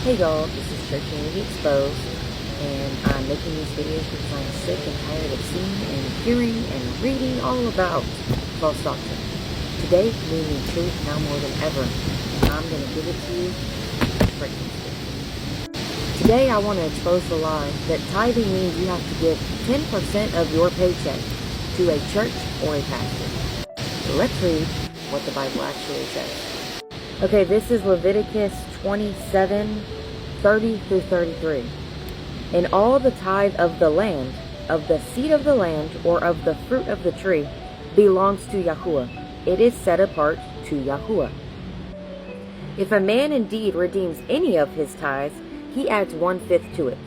Hey y'all, this is Churchianity Exposed, and I'm making these videos because I'm sick and tired of seeing and hearing and reading all about false doctrine. Today, we need truth now more than ever, and I'm going to give it to you right now. Today, I want to expose the lie that tithing means you have to give 10% of your paycheck to a church or a pastor. So let's read what the Bible actually says. Okay, this is Leviticus 27, 30 through 33. And all the tithe of the land, of the seed of the land, or of the fruit of the tree, belongs to Yahuwah. It is set apart to Yahuwah. If a man indeed redeems any of his tithes, he adds 1/5 to it.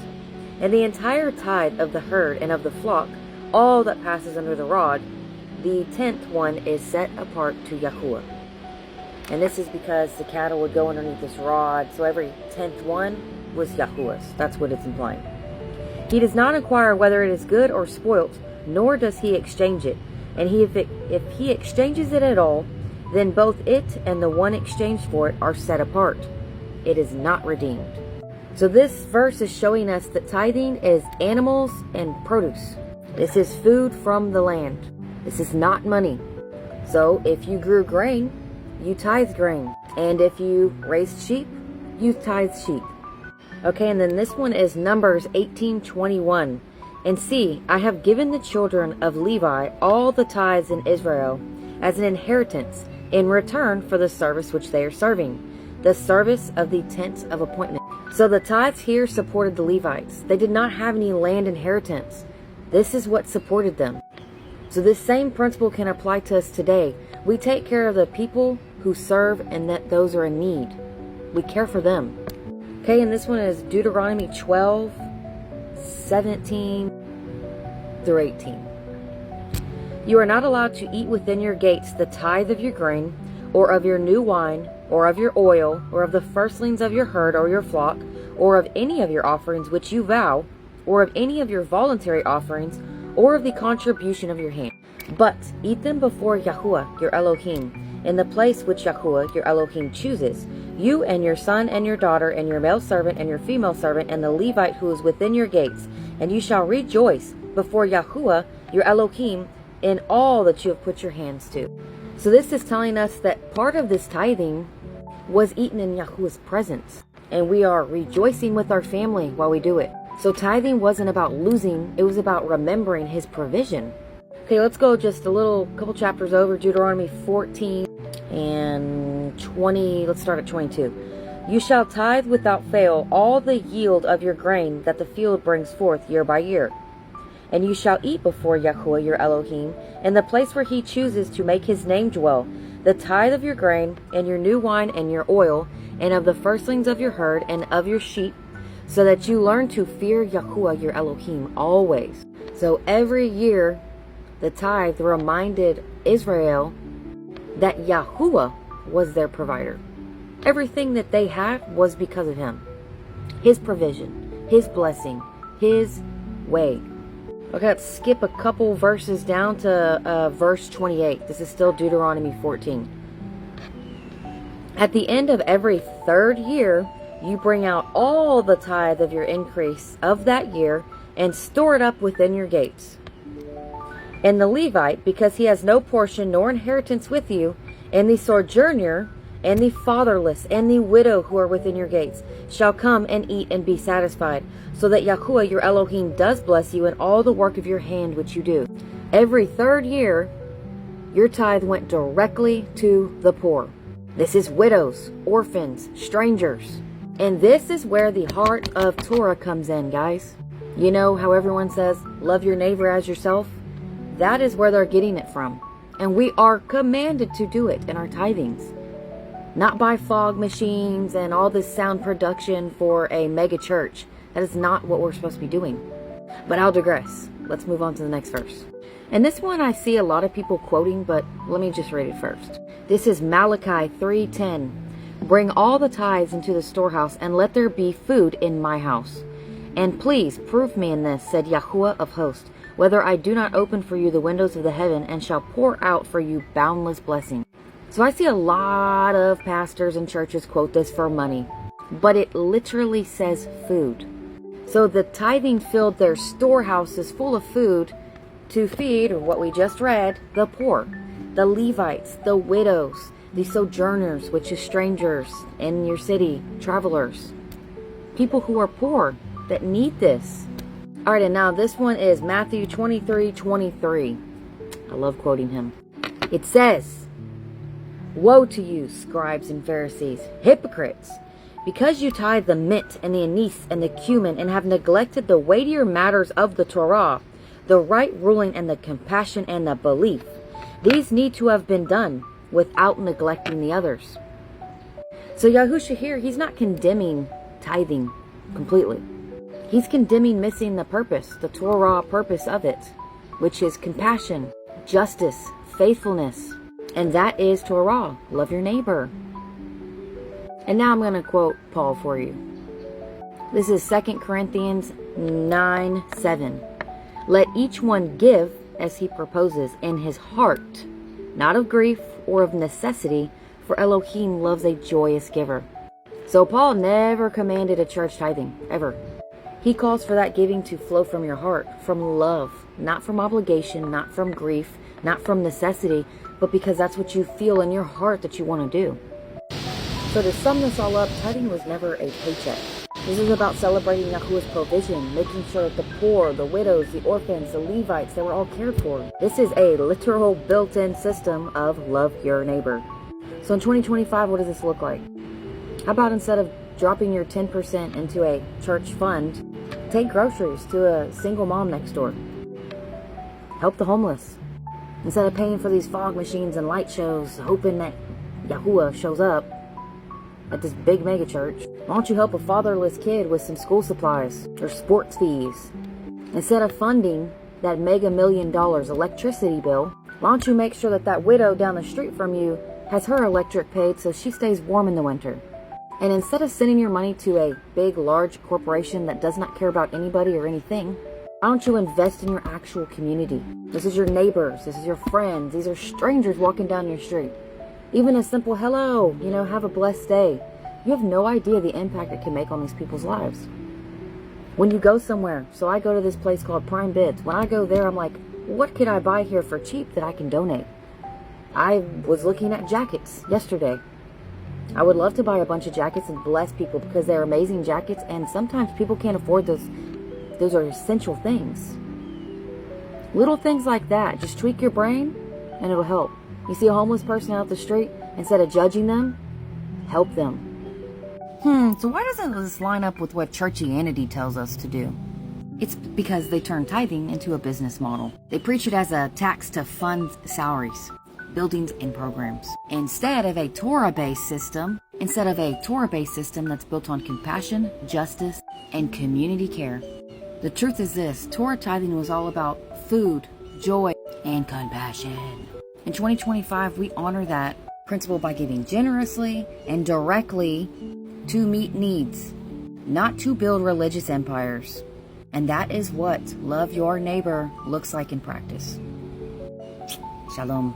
And the entire tithe of the herd and of the flock, all that passes under the rod, the 10th one is set apart to Yahuwah. And this is because the cattle would go underneath this rod, so every 10th one was Yahuwah's. That's what it's implying. He does not inquire whether it is good or spoilt, nor does he exchange it. And if he exchanges it at all, then both it and the one exchanged for it are set apart. It is not redeemed. So this verse is showing us that tithing is animals and produce. This is food from the land. This is not money. So if you grew grain, you tithe grain. And if you raised sheep, you tithe sheep. Okay, and then this one is Numbers 18:21. And see, I have given the children of Levi all the tithes in Israel as an inheritance in return for the service which they are serving, the service of the tents of appointment. So the tithes here supported the Levites. They did not have any land inheritance. This is what supported them. So this same principle can apply to us today. We take care of the people who serve and that those are in need. We care for them. Okay, and this one is Deuteronomy 12, 17 through 18. You are not allowed to eat within your gates the tithe of your grain, or of your new wine, or of your oil, or of the firstlings of your herd or your flock, or of any of your offerings which you vow, or of any of your voluntary offerings, or of the contribution of your hand. But eat them before Yahuwah your Elohim, in the place which Yahuwah your Elohim chooses, you and your son and your daughter and your male servant and your female servant and the Levite who is within your gates, and you shall rejoice before Yahuwah your Elohim in all that you have put your hands to. So this is telling us that part of this tithing was eaten in Yahuwah's presence, and we are rejoicing with our family while we do it. So tithing wasn't about losing, it was about remembering his provision. Okay, let's go just a couple chapters over, Deuteronomy 14 and 20, let's start at 22. You shall tithe without fail all the yield of your grain that the field brings forth year by year. And you shall eat before Yahuwah your Elohim, in the place where he chooses to make his name dwell, the tithe of your grain, and your new wine, and your oil, and of the firstlings of your herd, and of your sheep, so that you learn to fear Yahuwah your Elohim always. So every year, the tithe reminded Israel that Yahuwah was their provider. Everything that they had was because of him. His provision, his blessing, his way. Okay, let's skip a couple verses down to verse 28. This is still Deuteronomy 14. At the end of every third year, you bring out all the tithe of your increase of that year and store it up within your gates. And the Levite, because he has no portion nor inheritance with you, and the sojourner, and the fatherless, and the widow who are within your gates, shall come and eat and be satisfied, so that Yahuwah your Elohim does bless you in all the work of your hand which you do. Every third year, your tithe went directly to the poor. This is widows, orphans, strangers. And this is where the heart of Torah comes in, guys. You know how everyone says, love your neighbor as yourself? That is where they're getting it from. And we are commanded to do it in our tithings. Not by fog machines and all this sound production for a mega church. That is not what we're supposed to be doing. But I'll digress. Let's move on to the next verse. And this one I see a lot of people quoting, but let me just read it first. This is Malachi 3:10. Bring all the tithes into the storehouse, and let there be food in my house. And please prove me in this, said Yahuwah of hosts, whether I do not open for you the windows of the heaven, and shall pour out for you boundless blessing. So I see a lot of pastors and churches quote this for money. but it literally says food. So the tithing filled their storehouses full of food to feed, or what we just read, the poor, the Levites, the widows, the sojourners, which is strangers in your city, travelers, people who are poor that need this. All right, and now this one is Matthew 23:23. I love quoting him. It says, "Woe to you, scribes and Pharisees, hypocrites! Because you tithe the mint and the anise and the cumin and have neglected the weightier matters of the Torah, the right ruling and the compassion and the belief, these need to have been done without neglecting the others." So Yahusha here, he's not condemning tithing completely. He's condemning missing the purpose, the Torah purpose of it, which is compassion, justice, faithfulness. And that is Torah. Love your neighbor. And now I'm going to quote Paul for you. This is 2 Corinthians 9:7. "Let each one give as he proposes in his heart, not of grief or of necessity, for Elohim loves a joyous giver." So Paul never commanded a church tithing, ever. He calls for that giving to flow from your heart, from love, not from obligation, not from grief, not from necessity, but because that's what you feel in your heart that you want to do. So to sum this all up, tithing was never a paycheck. This is about celebrating Yahuwah's provision, making sure that the poor, the widows, the orphans, the Levites, they were all cared for. This is a literal built-in system of love your neighbor. So in 2025, what does this look like? How about instead of dropping your 10% into a church fund, take groceries to a single mom next door. Help the homeless. Instead of paying for these fog machines and light shows, hoping that Yahuwah shows up at this big mega church, why don't you help a fatherless kid with some school supplies or sports fees? Instead of funding that mega $1 million electricity bill, why don't you make sure that that widow down the street from you has her electric paid so she stays warm in the winter? And instead of sending your money to a big, large corporation that does not care about anybody or anything, why don't you invest in your actual community? This is your neighbors. This is your friends. These are strangers walking down your street. Even a simple hello, have a blessed day. You have no idea the impact it can make on these people's lives. When you go somewhere, so I go to this place called Prime Bids. When I go there, I'm like, what could I buy here for cheap that I can donate? I was looking at jackets yesterday. I would love to buy a bunch of jackets and bless people because they're amazing jackets, and sometimes people can't afford those. Those are essential things. Little things like that. Just tweak your brain and it'll help. You see a homeless person out the street, instead of judging them, help them. So why doesn't this line up with what Churchianity tells us to do? It's because they turn tithing into a business model. They preach it as a tax to fund salaries, buildings, and programs. Instead of a Torah-based system that's built on compassion, justice, and community care. The truth is this, Torah tithing was all about food, joy, and compassion. In 2025, we honor that principle by giving generously and directly to meet needs, not to build religious empires. And that is what love your neighbor looks like in practice. Shalom.